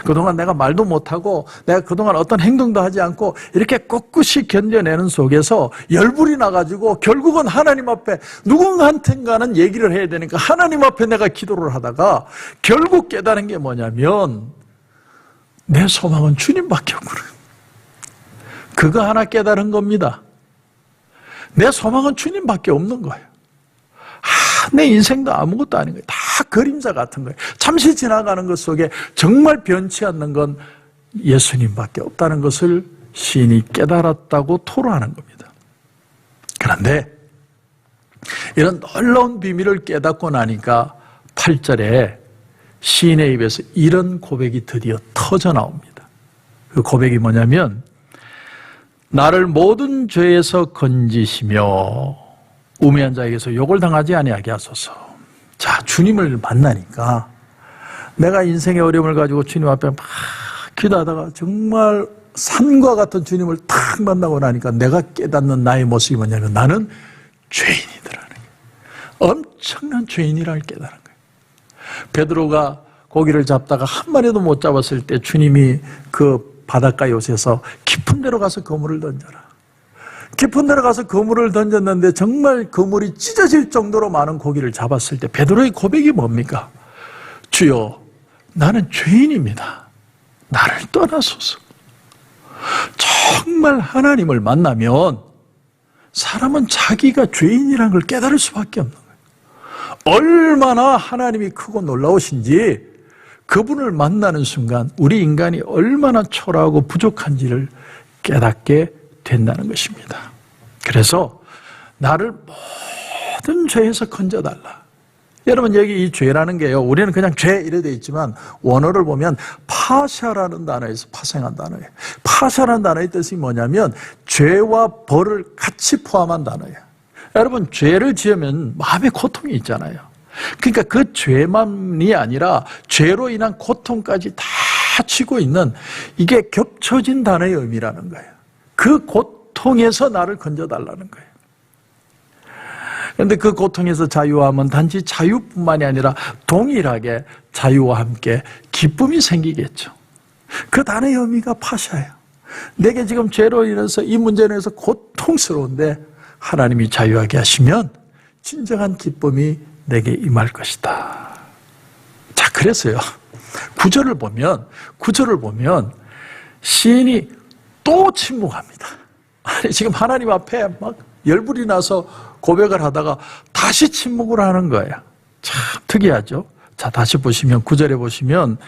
그동안 내가 말도 못하고 내가 그동안 어떤 행동도 하지 않고 이렇게 꿋꿋이 견뎌내는 속에서 열불이 나가지고 결국은 하나님 앞에 누군가한테는 얘기를 해야 되니까 하나님 앞에 내가 기도를 하다가 결국 깨달은 게 뭐냐면 내 소망은 주님밖에 없구나. 그거 하나 깨달은 겁니다. 내 소망은 주님밖에 없는 거예요. 내 인생도 아무것도 아닌 거예요. 다 그림자 같은 거예요. 잠시 지나가는 것 속에 정말 변치 않는 건 예수님밖에 없다는 것을 시인이 깨달았다고 토로하는 겁니다. 그런데 이런 놀라운 비밀을 깨닫고 나니까 8절에 시인의 입에서 이런 고백이 드디어 터져 나옵니다. 그 고백이 뭐냐면 나를 모든 죄에서 건지시며 우매한 자에게서 욕을 당하지 아니하게 하소서. 자, 주님을 만나니까 내가 인생의 어려움을 가지고 주님 앞에 막 기도하다가 정말 산과 같은 주님을 탁 만나고 나니까 내가 깨닫는 나의 모습이 뭐냐면 나는 죄인이더라는 거예요. 엄청난 죄인이라는 걸 깨달은 거예요. 베드로가 고기를 잡다가 한 마리도 못 잡았을 때 주님이 그 바닷가 요새서 깊은 데로 가서 그물을 던져라. 깊은 데로 가서 그물을 던졌는데 정말 그물이 찢어질 정도로 많은 고기를 잡았을 때 베드로의 고백이 뭡니까? 주여, 나는 죄인입니다. 나를 떠나소서. 정말 하나님을 만나면 사람은 자기가 죄인이라는 걸 깨달을 수밖에 없는 거예요. 얼마나 하나님이 크고 놀라우신지 그분을 만나는 순간 우리 인간이 얼마나 초라하고 부족한지를 깨닫게 된다는 것입니다. 그래서 나를 모든 죄에서 건져달라. 여러분, 여기 이 죄라는 게요, 우리는 그냥 죄 이래 돼 있지만 원어를 보면 파샤라는 단어에서 파생한 단어예요. 파샤라는 단어의 뜻이 뭐냐면 죄와 벌을 같이 포함한 단어예요. 여러분, 죄를 지으면 마음의 고통이 있잖아요. 그러니까 그 죄만이 아니라 죄로 인한 고통까지 다 치고 있는 이게 겹쳐진 단어의 의미라는 거예요. 그 고통에서 나를 건져달라는 거예요. 그런데 그 고통에서 자유함은 단지 자유뿐만이 아니라 동일하게 자유와 함께 기쁨이 생기겠죠. 그 단어의 의미가 파샤예요. 내게 지금 죄로 인해서 이 문제로 인해서 고통스러운데 하나님이 자유하게 하시면 진정한 기쁨이 내게 임할 것이다. 자, 그래서요, 구절을 보면 시인이 또 침묵합니다. 아니, 지금 하나님 앞에 막 열불이 나서 고백을 하다가 다시 침묵을 하는 거예요. 참 특이하죠. 자, 다시 보시면 9절에 보시면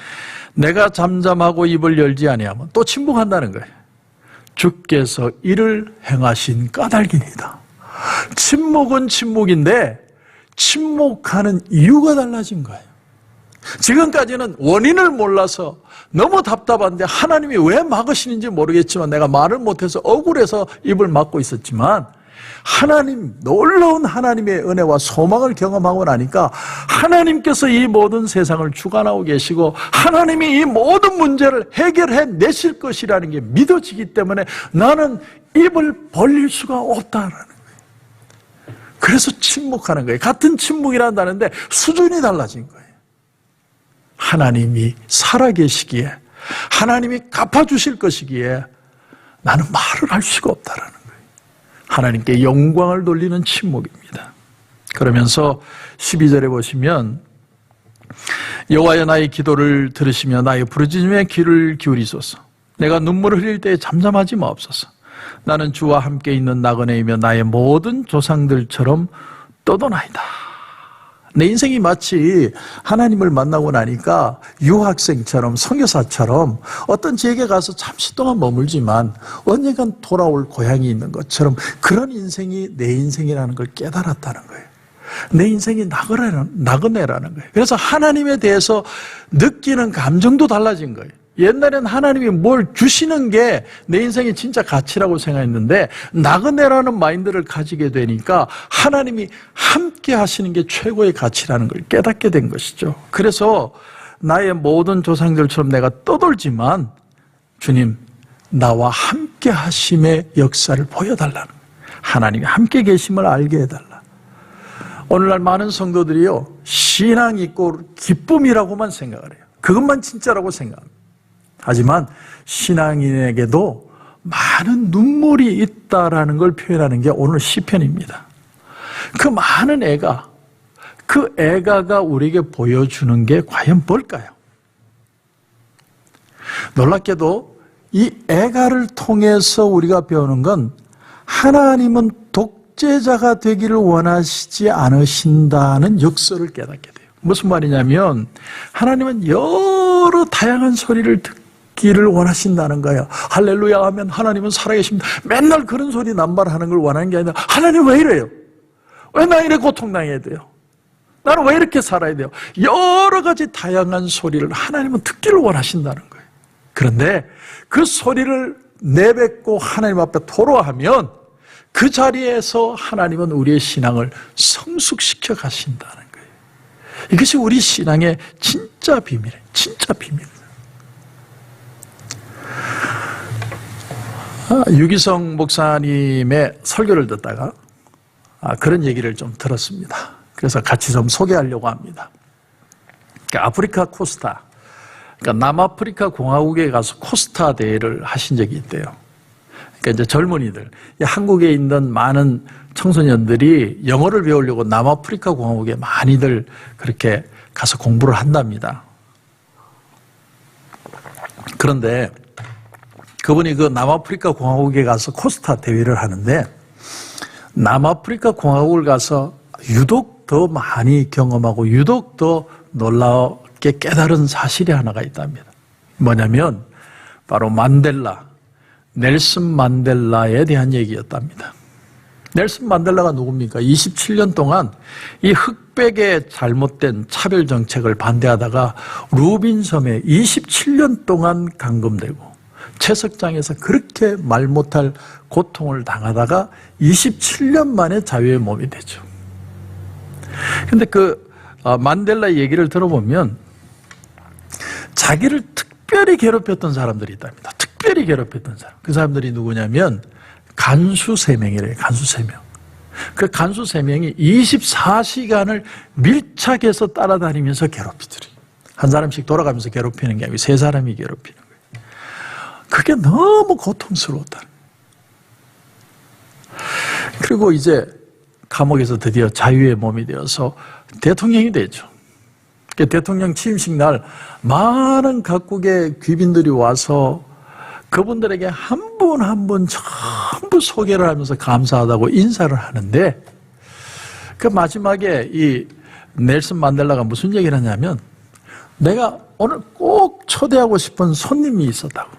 내가 잠잠하고 입을 열지 아니하면 또 침묵한다는 거예요. 주께서 이를 행하신 까닭이니이다. 침묵은 침묵인데 침묵하는 이유가 달라진 거예요. 지금까지는 원인을 몰라서 너무 답답한데 하나님이 왜 막으시는지 모르겠지만 내가 말을 못해서 억울해서 입을 막고 있었지만 하나님, 놀라운 하나님의 은혜와 소망을 경험하고 나니까 하나님께서 이 모든 세상을 주관하고 계시고 하나님이 이 모든 문제를 해결해 내실 것이라는 게 믿어지기 때문에 나는 입을 벌릴 수가 없다라는 거예요. 그래서 침묵하는 거예요. 같은 침묵이란다는데 수준이 달라진 거예요. 하나님이 살아계시기에, 하나님이 갚아주실 것이기에 나는 말을 할 수가 없다라는 거예요. 하나님께 영광을 돌리는 침묵입니다. 그러면서 12절에 보시면 여호와여, 나의 기도를 들으시며 나의 부르짖음에 귀를 기울이소서. 내가 눈물을 흘릴 때에 잠잠하지 마옵소서. 나는 주와 함께 있는 나그네이며 나의 모든 조상들처럼 떠도나이다. 내 인생이 마치 하나님을 만나고 나니까 유학생처럼 선교사처럼 어떤 지역에 가서 잠시 동안 머물지만 언젠간 돌아올 고향이 있는 것처럼 그런 인생이 내 인생이라는 걸 깨달았다는 거예요. 내 인생이 나그네라는 거예요. 그래서 하나님에 대해서 느끼는 감정도 달라진 거예요. 옛날엔 하나님이 뭘 주시는 게 내 인생의 진짜 가치라고 생각했는데 나그네라는 마인드를 가지게 되니까 하나님이 함께 하시는 게 최고의 가치라는 걸 깨닫게 된 것이죠. 그래서 나의 모든 조상들처럼 내가 떠돌지만 주님, 나와 함께 하심의 역사를 보여달라는 거예요. 하나님이 함께 계심을 알게 해달라. 오늘날 많은 성도들이요, 신앙이 있고 기쁨이라고만 생각을 해요. 그것만 진짜라고 생각합니다. 하지만 신앙인에게도 많은 눈물이 있다라는 걸 표현하는 게 오늘 시편입니다. 그 많은 애가, 그 애가가 우리에게 보여주는 게 과연 뭘까요? 놀랍게도 이 애가를 통해서 우리가 배우는 건 하나님은 독재자가 되기를 원하시지 않으신다는 역설을 깨닫게 돼요. 무슨 말이냐면 하나님은 여러 다양한 소리를 듣기를 원하신다는 거예요. 할렐루야 하면 하나님은 살아계십니다. 맨날 그런 소리 남발하는 걸 원하는 게 아니라 하나님 왜 이래요? 왜 나 이래 고통당해야 돼요? 나는 왜 이렇게 살아야 돼요? 여러 가지 다양한 소리를 하나님은 듣기를 원하신다는 거예요. 그런데 그 소리를 내뱉고 하나님 앞에 토로하면 그 자리에서 하나님은 우리의 신앙을 성숙시켜 가신다는 거예요. 이것이 우리 신앙의 진짜 비밀이에요. 진짜 비밀. 유기성 목사님의 설교를 듣다가 그런 얘기를 좀 들었습니다. 그래서 같이 좀 소개하려고 합니다. 그러니까 아프리카 코스타, 그러니까 남아프리카 공화국에 가서 코스타 대회를 하신 적이 있대요. 그러니까 이제 젊은이들, 한국에 있는 많은 청소년들이 영어를 배우려고 남아프리카 공화국에 많이들 그렇게 가서 공부를 한답니다. 그런데 그분이 그 남아프리카 공화국에 가서 코스타 대회를 하는데 남아프리카 공화국을 가서 유독 더 많이 경험하고 유독 더 놀랍게 깨달은 사실이 하나가 있답니다. 뭐냐면 바로 넬슨 만델라에 대한 얘기였답니다. 넬슨 만델라가 누굽니까? 27년 동안 이 흑백의 잘못된 차별 정책을 반대하다가 루빈섬에 27년 동안 감금되고 채석장에서 그렇게 말 못할 고통을 당하다가 27년 만에 자유의 몸이 되죠. 근데 그 만델라 얘기를 들어보면 자기를 특별히 괴롭혔던 사람들이 있답니다. 특별히 괴롭혔던 사람. 그 사람들이 누구냐면 간수 3명이래요. 간수 3명. 그 간수 3명이 24시간을 밀착해서 따라다니면서 괴롭히더래요. 한 사람씩 돌아가면서 괴롭히는 게 아니고 3사람이 괴롭히는 거예요. 그게 너무 고통스러웠다. 그리고 이제 감옥에서 드디어 자유의 몸이 되어서 대통령이 되죠. 대통령 취임식 날 많은 각국의 귀빈들이 와서 그분들에게 한 분 한 분 전부 소개를 하면서 감사하다고 인사를 하는데 그 마지막에 이 넬슨 만델라가 무슨 얘기를 하냐면 내가 오늘 꼭 초대하고 싶은 손님이 있었다고.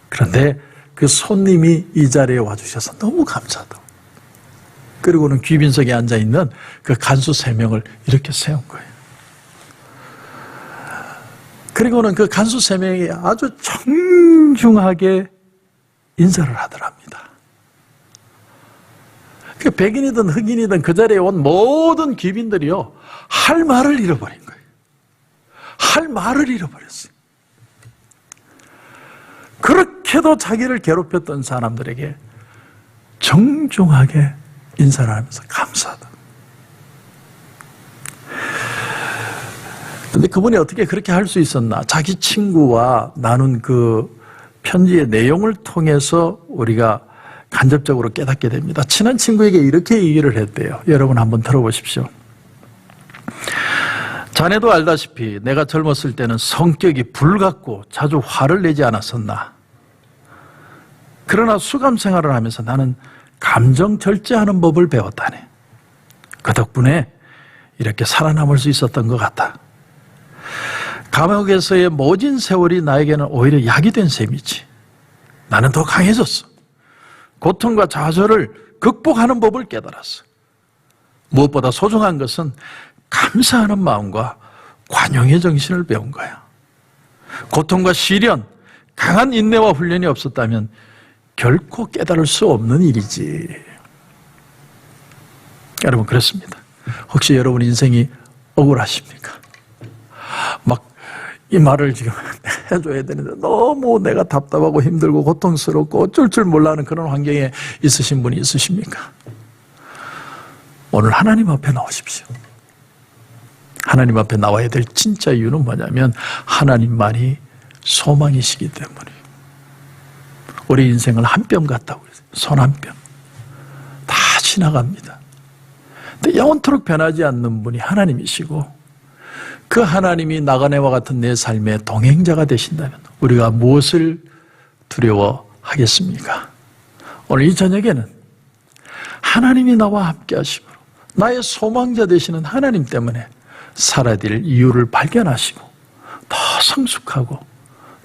그런데 그 손님이 이 자리에 와주셔서 너무 감사하다고. 그리고는 귀빈석에 앉아있는 그 간수 3명을 이렇게 세운 거예요. 그리고는 그 간수 3명이 아주 정중하게 인사를 하더랍니다. 그 백인이든 흑인이든 그 자리에 온 모든 귀빈들이요, 할 말을 잃어버린 거예요. 할 말을 잃어버렸어요. 그렇게도 자기를 괴롭혔던 사람들에게 정중하게 인사를 하면서 감사하다. 근데 그분이 어떻게 그렇게 할 수 있었나? 자기 친구와 나눈 그 편지의 내용을 통해서 우리가 간접적으로 깨닫게 됩니다. 친한 친구에게 이렇게 얘기를 했대요. 여러분 한번 들어보십시오. 자네도 알다시피 내가 젊었을 때는 성격이 불같고 자주 화를 내지 않았었나? 그러나 수감 생활을 하면서 나는 감정 절제하는 법을 배웠다네. 그 덕분에 이렇게 살아남을 수 있었던 것 같다. 감옥에서의 모진 세월이 나에게는 오히려 약이 된 셈이지. 나는 더 강해졌어. 고통과 좌절을 극복하는 법을 깨달았어. 무엇보다 소중한 것은 감사하는 마음과 관용의 정신을 배운 거야. 고통과 시련, 강한 인내와 훈련이 없었다면 결코 깨달을 수 없는 일이지. 여러분 그렇습니다. 혹시 여러분 인생이 억울하십니까? 막 이 말을 지금 해줘야 되는데 너무 내가 답답하고 힘들고 고통스럽고 어쩔 줄 몰라하는 그런 환경에 있으신 분이 있으십니까? 오늘 하나님 앞에 나오십시오. 하나님 앞에 나와야 될 진짜 이유는 뭐냐면 하나님만이 소망이시기 때문이에요. 우리 인생을 한 뼘 같다고 그랬어요. 손 한 뼘. 다 지나갑니다. 근데 영원토록 변하지 않는 분이 하나님이시고 그 하나님이 나그네와 같은 내 삶의 동행자가 되신다면 우리가 무엇을 두려워하겠습니까? 오늘 이 저녁에는 하나님이 나와 함께 하심으로 나의 소망자 되시는 하나님 때문에 살아야 될 이유를 발견하시고 더 성숙하고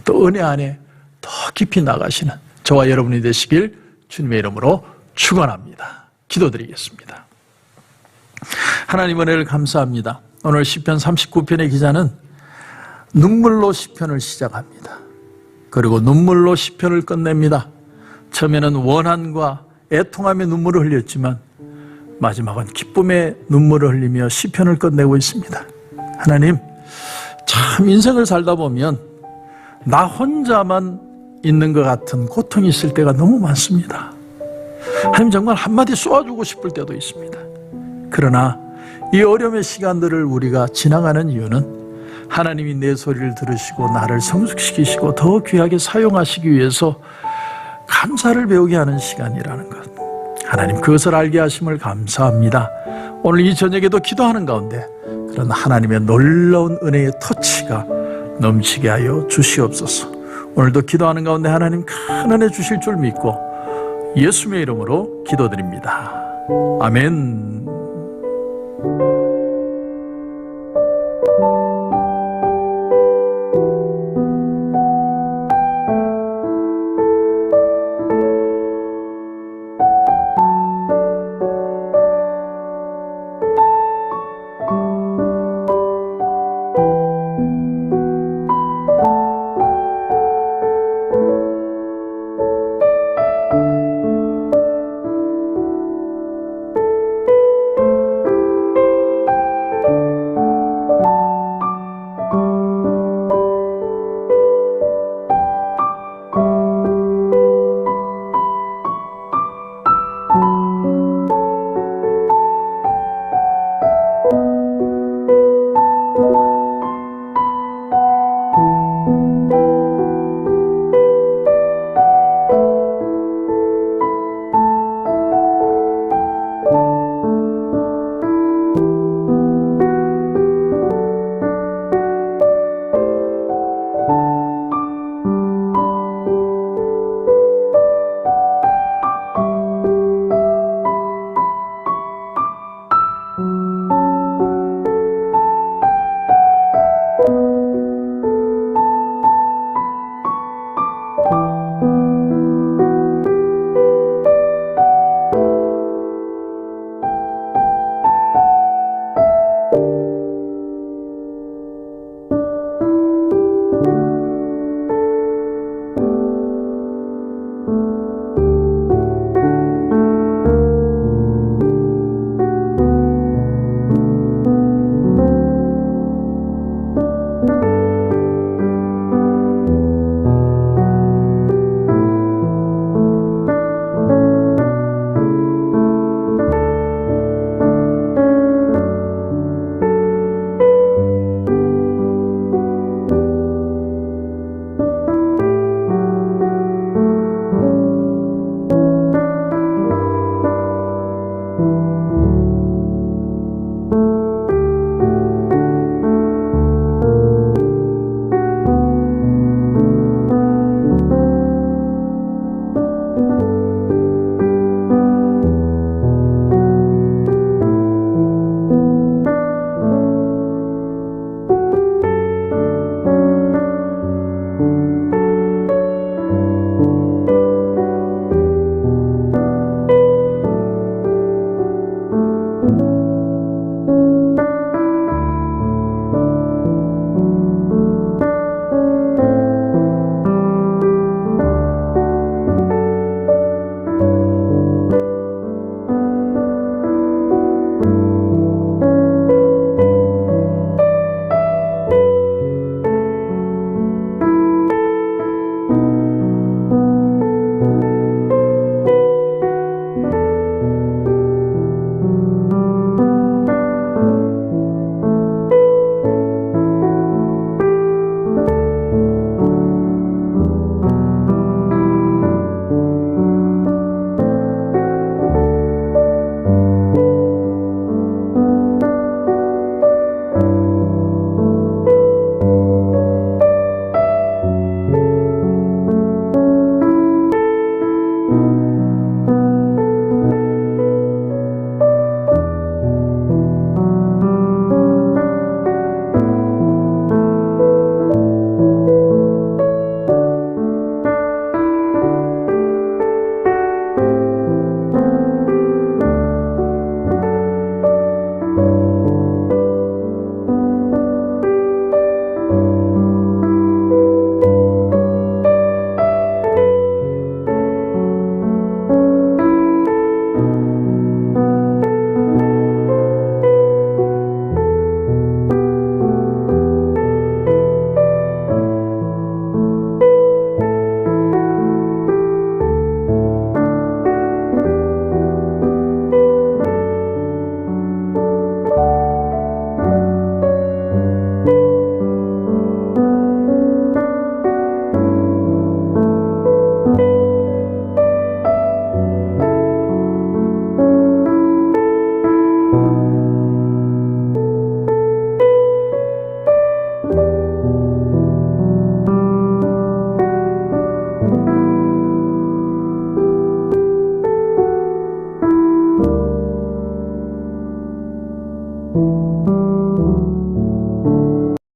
또 은혜 안에 더 깊이 나가시는 저와 여러분이 되시길 주님의 이름으로 축원합니다. 기도드리겠습니다. 하나님 은혜를 감사합니다. 오늘 시편 39편의 기자는 눈물로 시편을 시작합니다. 그리고 눈물로 시편을 끝냅니다. 처음에는 원한과 애통함의 눈물을 흘렸지만 마지막은 기쁨의 눈물을 흘리며 시편을 끝내고 있습니다. 하나님, 참 인생을 살다 보면 나 혼자만 있는 것 같은 고통이 있을 때가 너무 많습니다. 하나님, 정말 한마디 쏘아주고 싶을 때도 있습니다. 그러나 이 어려움의 시간들을 우리가 지나가는 이유는 하나님이 내 소리를 들으시고 나를 성숙시키시고 더 귀하게 사용하시기 위해서 감사를 배우게 하는 시간이라는 것, 하나님 그것을 알게 하심을 감사합니다. 오늘 이 저녁에도 기도하는 가운데 그런 하나님의 놀라운 은혜의 터치가 넘치게 하여 주시옵소서. 오늘도 기도하는 가운데 하나님 큰 은혜 주실 줄 믿고 예수님의 이름으로 기도드립니다. 아멘.